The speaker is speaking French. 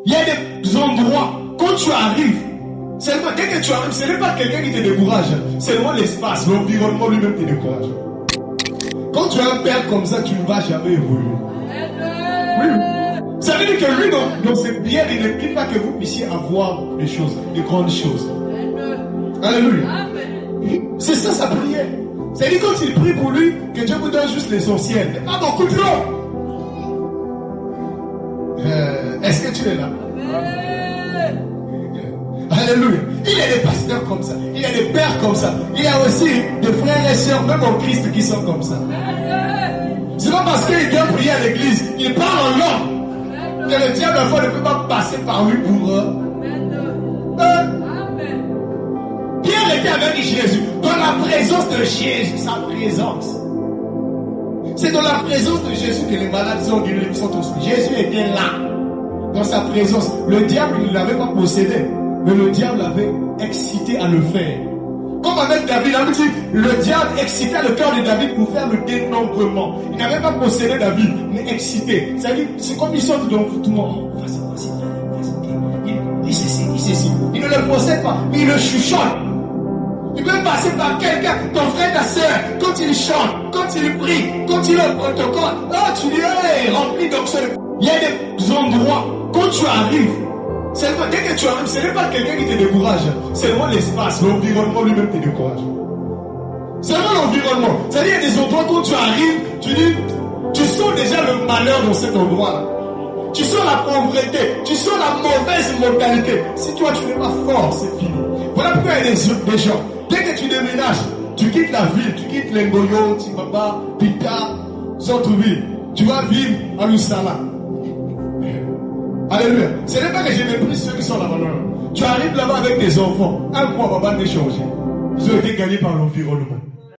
Il y a des endroits, quand tu arrives, seulement dès que tu arrives, ce n'est pas quelqu'un qui te décourage, c'est seulement l'espace, l'environnement lui-même te décourage. Quand tu as un père comme ça, tu ne vas jamais évoluer. Oui. Ça veut dire que lui, dans ses bières, il ne prie pas que vous puissiez avoir des choses, des grandes choses. Alléluia. C'est ça sa prière. C'est-à-dire quand il prie pour lui, que Dieu vous donne juste l'essentiel. Pas beaucoup de l'eau. Est-ce que tu es là? Alléluia. Il y a des pasteurs comme ça. Il y a des pères comme ça. Il y a aussi des frères et sœurs, même en Christ, qui sont comme ça. C'est pas parce qu'il vient prier à l'église, il parle en langue, que le diable ne peut pas passer par lui pour Pierre était avec Jésus, dans la présence de Jésus, sa présence. C'est dans la présence de Jésus que les malades sont guéris, sont tous. Jésus était là, dans sa présence. Le diable ne l'avait pas possédé, mais le diable l'avait excité à le faire. Comme avec David, on dit, le diable excitait le cœur de David pour faire le dénombrement. Il n'avait pas possédé David, mais excité. C'est-à-dire, c'est comme il sort dans tout le monde. Il ceci. Il ne le possède pas, mais il le chuchote. Il peut passer par quelqu'un, ton frère, ta soeur, quand il chante, quand il prie, quand il est au protocole. Oh, tu dis, hey, rempli d'onction. Il y a des endroits, quand tu arrives, seulement dès que tu arrives, ce n'est pas quelqu'un qui te décourage, c'est seulement l'espace, l'environnement lui-même te décourage. Seulement l'environnement. C'est-à-dire, il y a des endroits, quand tu arrives, tu dis, tu sens déjà le malheur dans cet endroit-là. Tu sens la pauvreté, tu sens la mauvaise mentalité. Si toi, tu n'es pas fort, c'est fini. Voilà pourquoi il y a des gens. Dès que tu déménages, tu quittes la ville, tu quittes l'Engoyo, Tibaba, Pita, Centre-ville. Tu vas vivre à Lusala. Alléluia. Ce n'est pas que j'ai méprise ceux qui sont là-bas. Tu arrives là-bas avec des enfants. Un mois, papa n'est changé. Ils ont été gagnés par l'environnement.